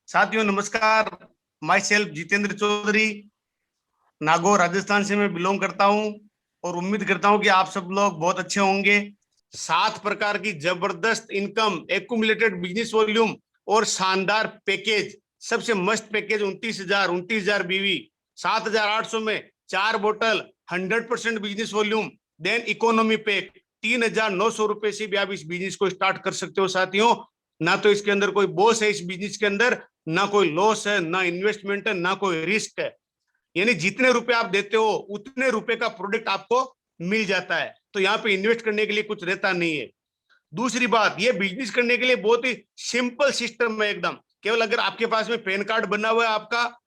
साथियों नमस्कार। My self Jitendra Chaudhary, Nagaur Rajasthan से मैं बिलोंग करता हूं और उम्मीद करता हूं कि आप सब लोग बहुत अच्छे होंगे। 7 प्रकार की जबरदस्त इनकम, एक्यूमुलेटेड बिजनेस वॉल्यूम और शानदार पैकेज। सबसे मस्त पैकेज 29,000 बीवी, 7,800 में 4 बोतल, 100% business volume. Then economy pack 3,900 रुपए से भी आप इस बिजनेस को स्टार्ट कर सकते हो साथियों। ना तो इसके अंदर कोई बॉस है, इस बिजनेस के अंदर ना कोई लॉस है, ना इन्वेस्टमेंट है, ना कोई रिस्क है। यानी जितने रुपए आप देते हो उतने रुपए का प्रोडक्ट आपको मिल जाता है। तो यहाँ पे इन्वेस्ट करने के लिए कुछ रहता नहीं है। दूसरी बात, ये बिजनेस करने के लिए बहुत ही सिंपल सिस्टम है एकदम। केवल अगर आपके पास में पैन कार्ड बना हुआ है, आपका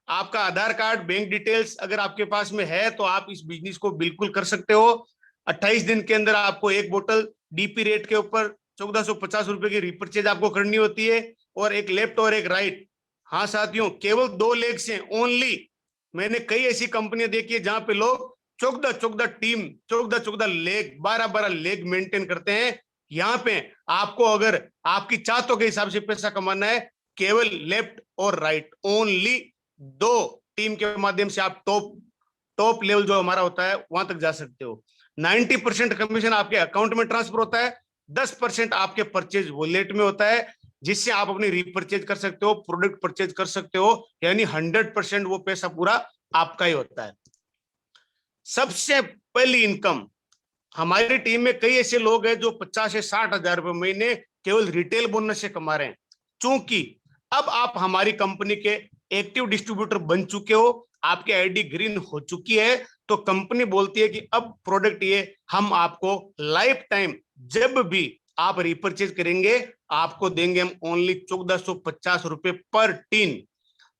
आपका आधार कार्ड, बैंक डिटेल्स अगर आपके पास में है तो आप इस बिजनेस को बिल्कुल कर सकते हो। 28 दिन के अंदर आपको 1 बोतल डीपी रेट के ऊपर 1450 रुपए की रिपर्चेज आपको करनी होती है, और एक लेफ्ट और एक राइट। हाँ साथियों, केवल 2 लेग से ओनली। मैंने कई ऐसी कंपनियां देखी है जहां पे लोग 14 14 टीम, 14 14 लेग, 12 12 लेग मेंटेन करते हैं। यहाँ पे आपको अगर आपकी चाहतों के हिसाब से पैसा कमाना है, केवल लेफ्ट और राइट ओनली 2 टीम के माध्यम से आप टॉप टॉप लेवल जो हमारा होता है वहां तक जा सकते हो। 90% कमीशन आपके अकाउंट में ट्रांसफर होता है, 10% आपके परचेज वॉलेट में होता है, जिससे आप अपनी रीपरचेज कर सकते हो, प्रोडक्ट परचेज कर सकते हो। यानी 100% वो पैसा पूरा आपका ही होता है। सबसे पहली इनकम, हमारी टीम में कई ऐसे लोग हैं जो 50 से 60 हजार रुपए महीने केवल रिटेल बोनस से कमा रहे हैं। चूंकि अब आप हमारी कंपनी के एक्टिव डिस्ट्रीब्यूटर बन चुके हो, आपकी आईडी ग्रीन हो चुकी है, तो कंपनी बोलती है कि अब प्रोडक्ट ये हम आपको लाइफ टाइम जब भी आप रिपर्चेज करेंगे आपको देंगे हम ओनली 1450 रुपए पर टीन।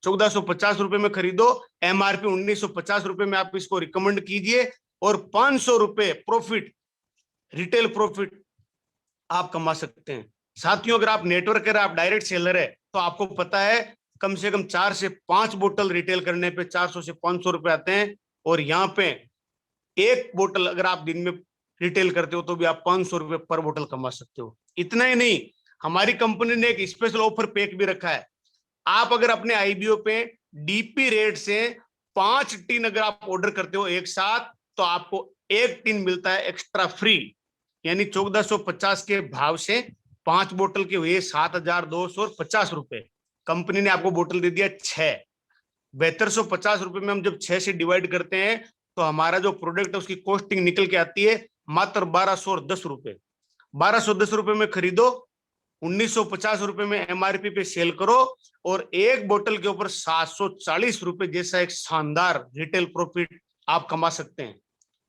1450 रुपए में खरीदो, एमआरपी 1950 रुपए में आप इसको रिकमेंड कीजिए, और 500 रुपए प्रॉफिट, रिटेल प्रॉफिट आप कमा सकते हैं। साथियों, अगर आप नेटवर्क है, आप डायरेक्ट सेलर है, तो आपको पता है कम से कम 4 से 5 बोतल रिटेल करने पे 400 से 500 रुपए आते हैं। और यहाँ पे 1 बोतल अगर आप दिन में रिटेल करते हो तो भी आप 500 रुपए पर बोतल कमा सकते हो। इतना ही नहीं, हमारी कंपनी ने एक स्पेशल ऑफर पैक भी रखा है। आप अगर अपने आईबीओ पे डीपी रेट से 5 टीन अगर आप ऑर्डर करते हो एक साथ, तो आपको 1 टीन मिलता है एक्स्ट्रा फ्री। यानी 1450 के भाव से 5 बोतल के हुए 7,250 रुपए। कंपनी ने आपको बोतल दे दिया 6। 7250 रुपए में हम जब 6 से डिवाइड करते हैं तो हमारा जो प्रोडक्ट है उसकी कॉस्टिंग निकल के आती है मात्र 1210 रुपए। 1210 रुपए में खरीदो, 1950 रुपए में एमआरपी पे सेल करो, और 1 बोतल के ऊपर 740 रुपए जैसा एक शानदार रिटेल प्रॉफिट आप कमा सकते हैं।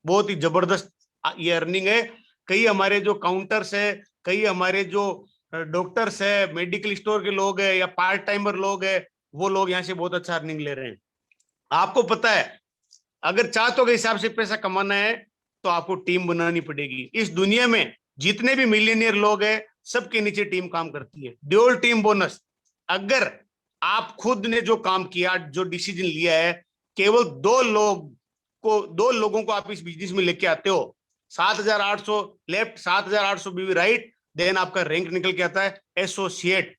बहुत ही जबरदस्त ये अर्निंग है। कई हमारे जो काउंटर्स है, कई हमारे जो डॉक्टर्स है, मेडिकल स्टोर के लोग है, या पार्ट टाइमर लोग है, वो लोग यहाँ से बहुत अच्छा अर्निंग ले रहे हैं। आपको पता है, अगर चाहतों के हिसाब से पैसा कमाना है तो आपको टीम बनानी पड़ेगी। इस दुनिया में जितने भी मिलियनियर लोग हैं, सबके नीचे टीम काम करती है। ड्यूल टीम बोनस, अगर आप खुद ने जो काम किया, जो डिसीजन लिया है, केवल 2 लोगों को आप इस बिजनेस में लेके आते हो, 7,800 लेफ्ट, 7,800 बीवी राइट, देन आपका रैंक निकल के आता है एसोसिएट।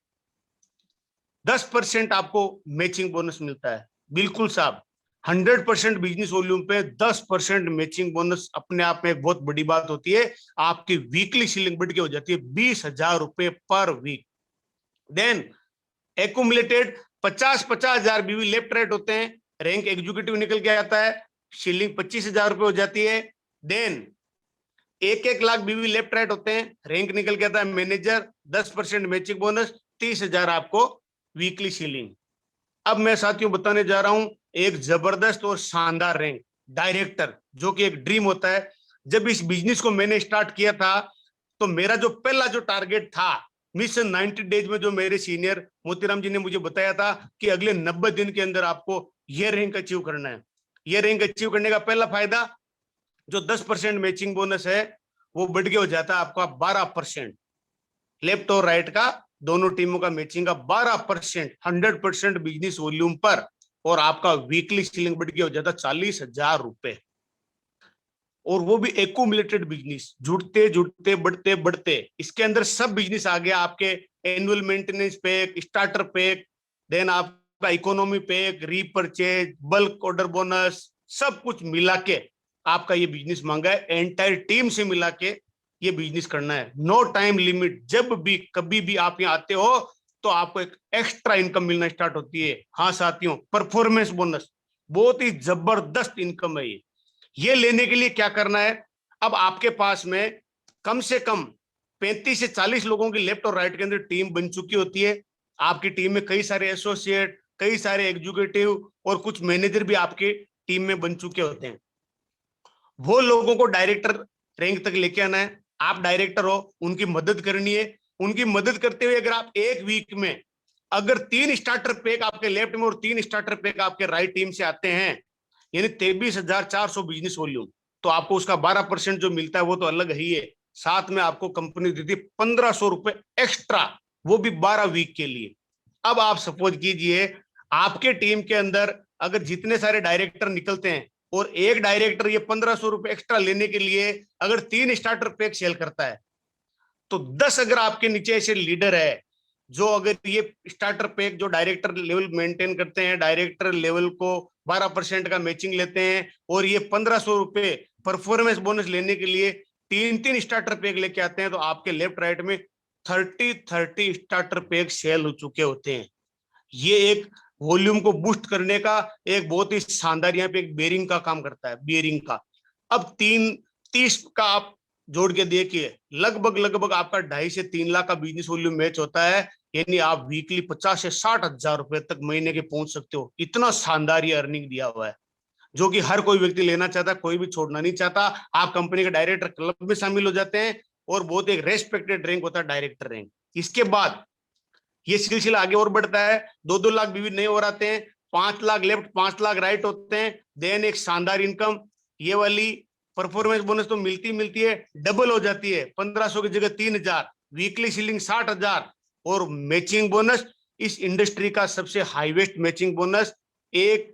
10% आपको मैचिंग बोनस मिलता है। बिल्कुल साहब, 100% बिजनेस वॉल्यूम पे 10% मैचिंग बोनस अपने आप में एक बहुत बड़ी बात होती है। आपकी वीकली सीलिंग बढ़ के हो जाती है 20,000 रुपए पर वीक। देन एक्यूमुलेटेड 50-50 हजार बीवी लेफ्ट राइट होते हैं, रैंक एग्जीक्यूटिव निकल के आता है, सीलिंग 25,000 रुपए हो जाती है। देन 1-1 लाख बीवी लेफ्ट राइट होते हैं, रैंक निकल के आता है मैनेजर, 10% मैचिंग बोनस, 30,000 आपको वीकली सीलिंग। अब मैं साथियों बताने जा रहा हूं एक जबरदस्त और शानदार रैंक, डायरेक्टर, जो कि एक ड्रीम होता है। जब इस बिजनेस को मैंने स्टार्ट किया था तो मेरा जो पहला जो टारगेट था, मिशन 90 डेज में, जो मेरे सीनियर मोतीराम जी ने मुझे बताया था कि अगले 90 दिन के अंदर आपको यह रैंक अचीव करना है। यह रैंक अचीव करने का पहला फायदा, जो 10% मैचिंग बोनस है वो बढ़ के हो जाता है आपका 12%। लेफ्ट और राइट का, दोनों टीमों का मैचिंग का 12%, 100% बिजनेस वॉल्यूम पर, और आपका वीकली सीलिंग बढ़ के हो जाता 40,000 रुपए। और वो भी एक्यूमुलेटेड बिजनेस, जुड़ते जुड़ते बढ़ते बढ़ते। इसके अंदर सब बिजनेस आ गया आपके, annual maintenance pack, starter pack, then आपका economy pack, repurchase, bulk order bonus, सब कुछ मिला के आपका ये बिजनेस मांगा है। एंटायर टीम से मिला के ये बिजनेस करना है। नो टाइम लिमिट, जब भी कभी भी आप यहाँ आते हो तो आपको एक एक्स्ट्रा इनकम मिलना स्टार्ट होती है। हाँ साथियों, परफॉर्मेंस बोनस बहुत ही जबरदस्त इनकम है ये लेने के लिए क्या करना है, अब आपके पास में कम से कम 35 से 40 लोगों की लेफ्ट और राइट के अंदर टीम बन चुकी होती है। आपकी टीम में कई सारे एसोसिएट, कई सारे एग्जीक्यूटिव और कुछ मैनेजर भी आपके टीम में बन चुके होते हैं। वो लोगों को डायरेक्टर रैंक तक लेके आना है। आप डायरेक्टर हो, उनकी मदद करनी है। उनकी मदद करते हुए अगर आप एक वीक में अगर 3 स्टार्टर पैक आपके लेफ्ट में और 3 स्टार्टर पैक आपके राइट टीम से आते हैं, यानी 23,400 बिजनेस वॉल्यूम, तो आपको उसका 12% जो मिलता है वो तो अलग ही है। साथ में आपको कंपनी देती है 1,500 रुपए एक्स्ट्रा, वो भी 12 वीक के लिए। अब आप सपोज कीजिए आपके टीम के अंदर अगर जितने सारे डायरेक्टर निकलते हैं और एक डायरेक्टर ये 1,500 रुपए एक्स्ट्रा लेने के लिए अगर 3 स्टार्टर पैक सेल करता है, तो 10 अगर आपके नीचे ऐसे लीडर है जो अगर ये स्टार्टर पैक जो डायरेक्टर लेवल मेंटेन करते हैं, डायरेक्टर लेवल को 12% का मैचिंग लेते हैं और ये 1,500 रुपए परफॉर्मेंस बोनस लेने के लिए 3 स्टार्टर पैक लेके आते हैं, तो आपके लेफ्ट राइट में 30 स्टार्टर पैक सेल हो चुके होते हैं। ये एक वॉल्यूम को बूस्ट करने का एक बहुत ही शानदार यहाँ पे एक बेरिंग का काम करता है, बेरिंग का। अब 30 का आप जोड़ के देखिए, लगभग आपका 2.5 से 3 लाख का बिजनेस वॉल्यूम मैच होता है। यानी आप वीकली 50 से 60 हजार रुपए तक महीने के पहुंच सकते हो। इतना शानदार ये अर्निंग दिया हुआ है जो कि हर कोई व्यक्ति लेना चाहता है, कोई भी छोड़ना नहीं चाहता। आप कंपनी के डायरेक्टर क्लब में शामिल हो जाते हैं और बहुत एक रेस्पेक्टेड रैंक होता है डायरेक्टर रैंक। इसके बाद ये सिलसिला आगे और बढ़ता है, 2-2 लाख भी नए और आते हैं, 5 लाख लेफ्ट 5 लाख राइट होते हैं। देन एक शानदार इनकम, ये वाली परफॉर्मेंस बोनस तो मिलती है, डबल हो जाती है, 1,500 की जगह 3,000, वीकली सीलिंग 60,000 और मैचिंग बोनस इस इंडस्ट्री का सबसे हाईएस्ट मैचिंग बोनस। एक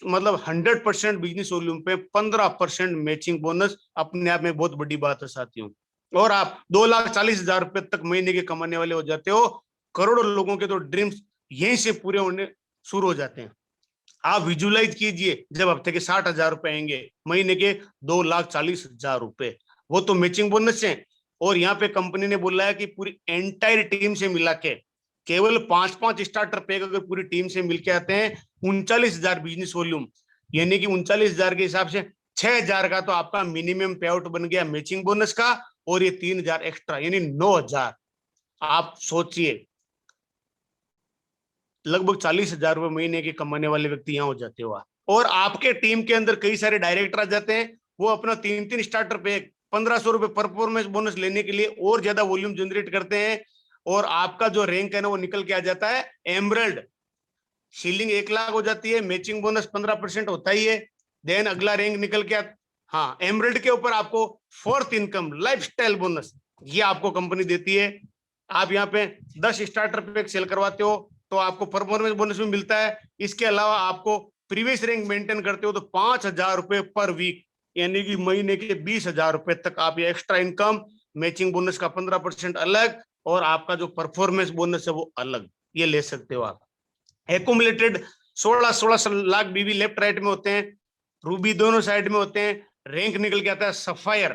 मतलब 100% बिजनेस वॉल्यूम पे 15% मैचिंग बोनस अपने आप में बहुत बड़ी बात है साथियों। और आप 2,40,000 रुपए तक महीने के कमाने वाले हो जाते हो। करोड़ों लोगों के तो ड्रीम्स यहीं से पूरे होने शुरू हो जाते हैं। आप विजुलाइज कीजिए, जब हफ्ते के 60,000 रुपए आएंगे, महीने के 2,40,000 रुपए, वो तो मैचिंग बोनस है। और यहाँ पे कंपनी ने बोला है कि पूरी एंटायर टीम से मिला के केवल 5-5 स्टार्टर पैक अगर पूरी टीम से मिलके आते हैं, 39,000 बिजनेस वॉल्यूम, यानी कि 39,000 के हिसाब से 6,000 का तो आपका मिनिमम पे आउट बन गया मैचिंग बोनस का, और ये 3,000 एक्स्ट्रा यानी 9,000। आप सोचिए लगभग 40,000 रुपए महीने के कमाने वाले व्यक्ति यहाँ हो जाते हो। और आपके टीम के अंदर कई सारे डायरेक्टर आ जाते हैं, वो अपना 3 स्टार्टर पे 1,500 रुपए परफॉर्मेंस बोनस लेने के लिए और ज्यादा वॉल्यूम जनरेट करते हैं, और आपका जो रैंक है ना वो निकल के आ जाता है एमरल्ड। सीलिंग 1 लाख हो जाती है, मैचिंग बोनस 15% होता ही है। देन अगला रैंक निकल के हाँ, एमरल्ड के ऊपर आपको 4th इनकम लाइफस्टाइल बोनस ये आपको कंपनी देती है। आप यहाँ पे 10 स्टार्टर पैक सेल करवाते हो तो आपको परफॉर्मेंस बोनस भी मिलता है। इसके अलावा आपको प्रीवियस रैंक मेंटेन करते हो तो 5,000 रुपए पर वीक, यानी कि महीने के 20,000 रुपए तक आप ये एक्स्ट्रा इनकम, मैचिंग बोनस का 15% अलग और आपका जो परफॉर्मेंस बोनस है वो अलग, ये ले सकते हो आप। एकुमुलेटेड 16 लाख बीवी लेफ्ट राइट में होते हैं, रूबी दोनों साइड में होते हैं। रैंक निकल के आता है sapphire,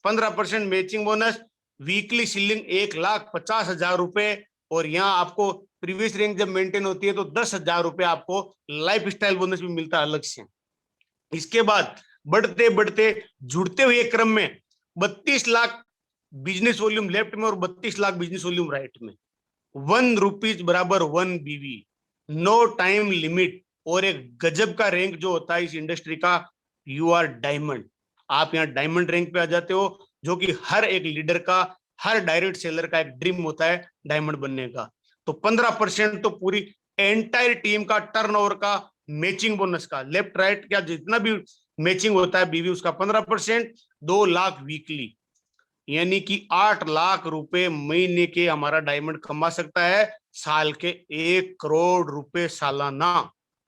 15% matching bonus, weekly ceiling 1,50,000 रुपए। और यहाँ आपको प्रीवियस रैंक जब मेंटेन होती है तो 10,000 रुपए आपको लाइफ स्टाइल बोनस भी मिलता है अलग से। इसके बाद बढ़ते बढ़ते जुड़ते हुए क्रम में 32 लाख बिजनेस वॉल्यूम लेफ्ट में और 32 लाख बिजनेस वॉल्यूम राइट में, 1 रुपीज बराबर 1 बीवी, नो टाइम लिमिट, और एक गजब का रैंक जो होता है इस इंडस्ट्री का, यू आर डायमंड। आप यहाँ डायमंड रैंक पे आ जाते हो, जो कि हर एक लीडर का, हर डायरेक्ट सेलर का एक ड्रीम होता है डायमंड बनने का। तो 15% तो पूरी एंटायर टीम का टर्नओवर का मैचिंग बोनस का, लेफ्ट राइट का जितना भी मैचिंग होता है बीवी उसका 15%, 2 लाख वीकली, यानी कि 8 लाख रुपए महीने के हमारा डायमंड कमा सकता है। साल के 1 करोड़ रुपए सालाना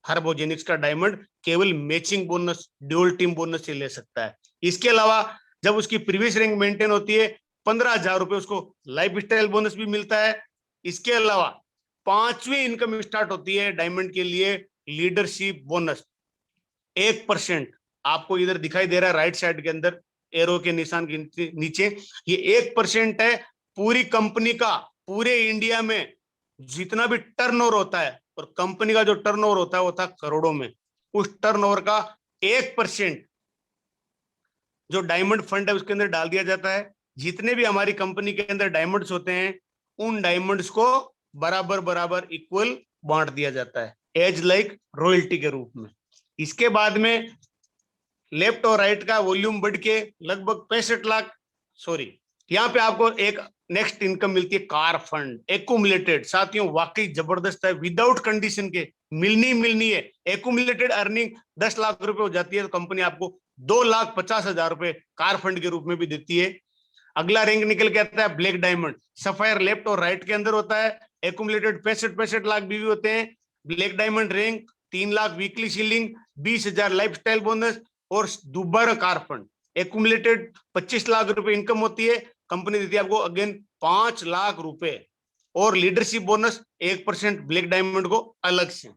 हर्बोजेनिक्स का डायमंड केवल matching bonus, dual team bonus से ले सकता है। इसके अलावा जब उसकी प्रीवियस रैंक मेंटेन होती है 15,000 रुपए उसको लाइफ स्टाइल बोनस भी मिलता है। इसके अलावा पांचवी इनकम स्टार्ट होती है डायमंड के लिए, लीडरशिप बोनस 1%। आपको इधर दिखाई दे रहा है राइट साइड के अंदर एरो के निशान के नीचे, ये 1% है पूरी कंपनी का। पूरे इंडिया में जितना भी टर्नओवर होता है, और कंपनी का जो टर्नओवर होता है वो था करोड़ों में, उस टर्नओवर का 1% जो डायमंड फंड है उसके अंदर डाल दिया जाता है। जितने भी हमारी कंपनी के अंदर डायमंड्स होते हैं, उन डायमंड्स को बराबर बराबर इक्वल बांट दिया जाता है, एज लाइक रॉयल्टी के रूप में। इसके बाद में लेफ्ट और राइट का वॉल्यूम बढ़ के लगभग 65 लाख, सॉरी, यहाँ पे आपको एक नेक्स्ट इनकम मिलती है कार फंड एक्यूमुलेटेड। साथियों वाकई जबरदस्त है, विदाउट कंडीशन के मिलनी है। एक्यूमुलेटेड अर्निंग 10 लाख रुपए हो जाती है तो कंपनी आपको 2,50,000 रुपए कार फंड के रूप में भी देती है। अगला रैंक निकल के आता है ब्लैक डायमंड, सफायर लेफ्ट और राइट के अंदर होता है, एक्यूमुलेटेड 65 लाख भी होते हैं। Black diamond rank 3 lakh weekly ceiling, 20,000 lifestyle bonus और दोबारा कार फंड एक्यूमुलेटेड 25 लाख रुपए इनकम होती है। कंपनी देती है आपको अगेन 5 लाख रुपए और लीडरशिप बोनस 1% ब्लैक डायमंड को अलग से।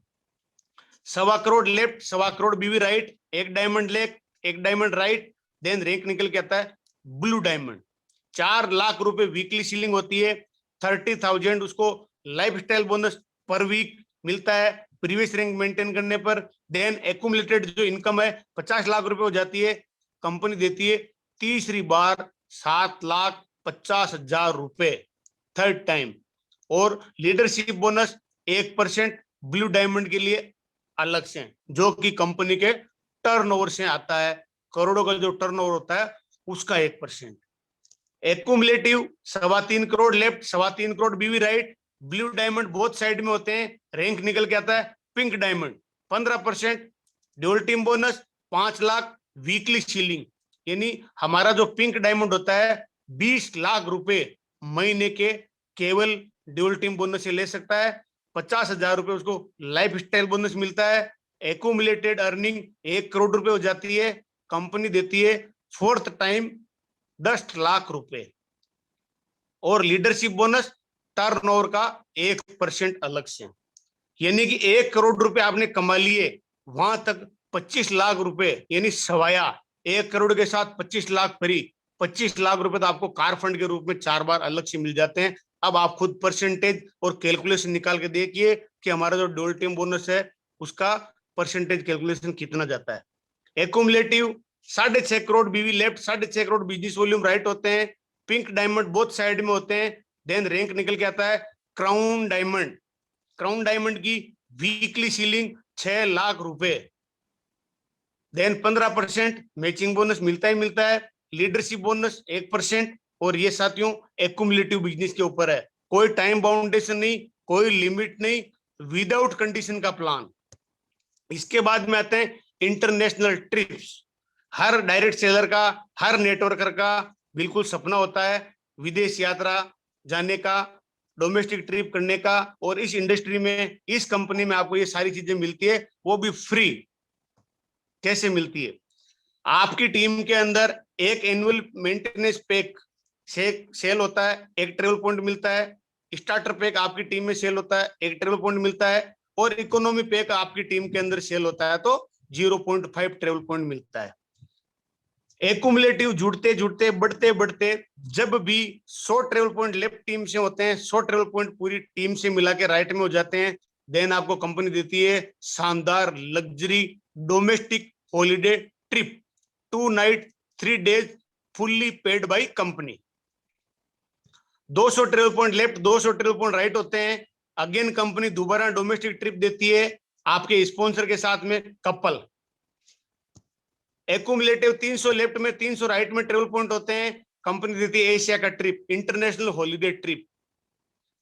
1.25 crore left, 1.25 crore BV right, 1 diamond left, 1 diamond right. Then rank निकल के आता है ब्लू डायमंड, 4 लाख रुपए वीकली सीलिंग होती है, 30,000 उसको लाइफस्टाइल बोनस पर वीक मिलता है प्रीवियस रैंक मेंटेन करने पर। देन एक्यूमुलेटेड जो इनकम है 50 लाख रुपए हो जाती है, कंपनी देती है तीसरी बार 7,50,000 रुपए थर्ड टाइम। और लीडरशिप बोनस 1% ब्लू डायमंड के लिए अलग से, जो कि कंपनी के टर्नओवर से आता है, करोड़ों का जो टर्नओवर होता है उसका 1%। Accumulative 3.25 crore left, 3.25 crore BV right, blue diamond both side में होते हैं। रैंक निकल के आता है pink diamond, 15% dual team bonus, 5 lakh weekly ceiling. यानी हमारा जो पिंक डायमंड होता है 20 लाख रुपए महीने के केवल ड्यूल टीम बोनस से ले सकता है, 50,000 रुपए उसको लाइफ स्टाइल बोनस मिलता है। एक्यूमुलेटेड अर्निंग 1 करोड़ रुपए हो जाती है, कंपनी देती है फोर्थ टाइम 10 लाख रुपए। और लीडरशिप बोनस टर्नओवर का 1% अलग से। यानी कि 1 करोड़ रुपए आपने कमा लिए, वहां तक 25 लाख रुपए यानी सवाया 1 करोड़ के साथ 25 लाख फ्री, 25 लाख रुपए तो आपको कार फंड के रूप में 4 बार अलग से मिल जाते हैं। अब आप खुद परसेंटेज और कैलकुलेशन निकाल के देखिए कि हमारा जो डोल टीम बोनस है उसका परसेंटेज कैलकुलेशन कितना जाता है। एक्यूमुलेटिव 6.5 करोड़ बीवी left, 6.5 crore business volume right होते हैं, पिंक डायमंड बोथ साइड में होते हैं। देन रैंक निकल के आता है क्राउन डायमंड, क्राउन डायमंड की वीकली सीलिंग 6 लाख रुपए। देन 15% मैचिंग बोनस मिलता ही मिलता है, लीडरशिप बोनस 1%। और ये साथियों एक्यूमुलेटिव बिजनेस के ऊपर है, कोई टाइम बाउंडेशन नहीं, कोई लिमिट नहीं, विदाउट कंडीशन का प्लान। इसके बाद में आते हैं इंटरनेशनल ट्रिप्स। हर डायरेक्ट सेलर का, हर नेटवर्कर का बिल्कुल सपना होता है विदेश यात्रा जाने का, डोमेस्टिक ट्रिप करने का। और इस इंडस्ट्री में, इस कंपनी में आपको ये सारी चीजें मिलती है, वो भी फ्री। कैसे मिलती है? आपकी टीम के अंदर एक एनुअल मेंटेनेंस पैक सेल होता है, एक ट्रेवल पॉइंट मिलता है। स्टार्टर पैक आपकी टीम में सेल होता है, एक ट्रेवल पॉइंट मिलता है। और इकोनॉमी पैक आपकी टीम के अंदर सेल होता है तो 0.5 ट्रेवल पॉइंट मिलता है। एक्यूमुलेटिव जुड़ते जुड़ते बढ़ते बढ़ते जब भी 100 ट्रेवल पॉइंट लेफ्ट टीम से होते हैं, 100 ट्रेवल पॉइंट पूरी टीम से मिला के राइट में हो जाते हैं, देन आपको कंपनी देती है शानदार luxury domestic holiday trip, 2 night 3 days fully paid by company. 200 travel point left, 200 travel point right होते हैं। अगेन कंपनी दोबारा डोमेस्टिक ट्रिप देती है आपके स्पॉन्सर के साथ में कपल। एक्यूमुलेटिव 300 लेफ्ट में 300 राइट में ट्रेवल पॉइंट होते हैं, कंपनी देती है एशिया का ट्रिप, इंटरनेशनल हॉलीडे ट्रिप।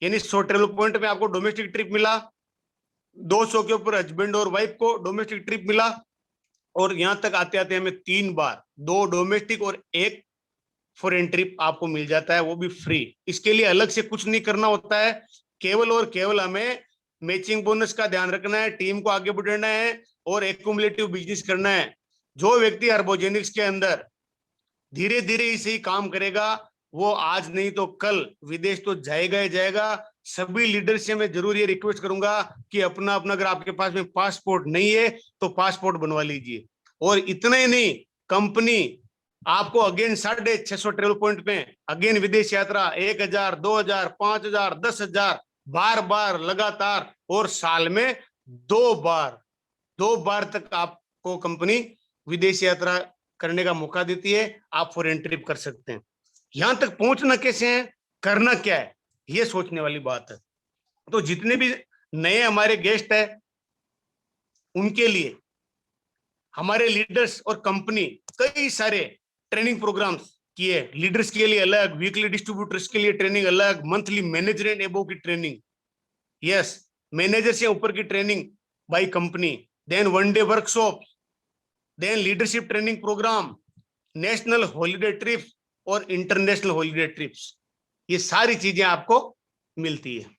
यानी 100 ट्रेवल पॉइंट में आपको डोमेस्टिक ट्रिप मिला, 200 के ऊपर हस्बैंड और वाइफ को डोमेस्टिक ट्रिप मिला। और यहां तक आते आते हमें 3 बार 2 डोमेस्टिक और 1 फॉरेन ट्रिप आपको मिल जाता है, वो भी फ्री। इसके लिए अलग से कुछ नहीं करना होता है, केवल और केवल हमें मैचिंग बोनस का ध्यान रखना है, टीम को आगे बढ़ाना है और एक्यूमुलेटिव बिजनेस करना है। जो व्यक्ति हर्बोजेनिक्स के अंदर धीरे धीरे इसे ही काम करेगा, वो आज नहीं तो कल विदेश तो जाएगा ही जाएगा, सभी लीडर से मैं जरूर ये रिक्वेस्ट करूंगा कि अपना अपना, अगर आपके पास में पासपोर्ट नहीं है तो पासपोर्ट बनवा लीजिए। और इतना ही नहीं, कंपनी आपको अगेन 650 ट्रेवल पॉइंट पे अगेन विदेश यात्रा 1000, 2000, 5000, 10,000 बार बार लगातार, और साल में 2 बार तक आपको कंपनी विदेश यात्रा करने का मौका देती है। आप फॉरेन ट्रिप कर सकते हैं। यहां तक पहुंचना कैसे है, करना क्या है, ये सोचने वाली बात है। तो जितने भी नए हमारे गेस्ट है, उनके लिए हमारे लीडर्स और कंपनी कई सारे ट्रेनिंग प्रोग्राम्स किए। लीडर्स के लिए अलग, वीकली डिस्ट्रीब्यूटर्स के लिए ट्रेनिंग अलग, मंथली मैनेजर एंड एबो की ट्रेनिंग, यस, मैनेजर से ऊपर की training by company, then one day workshop, then leadership training programme, national holiday trips और इंटरनेशनल हॉलीडे ट्रिप्स, ये सारी चीजें आपको मिलती है।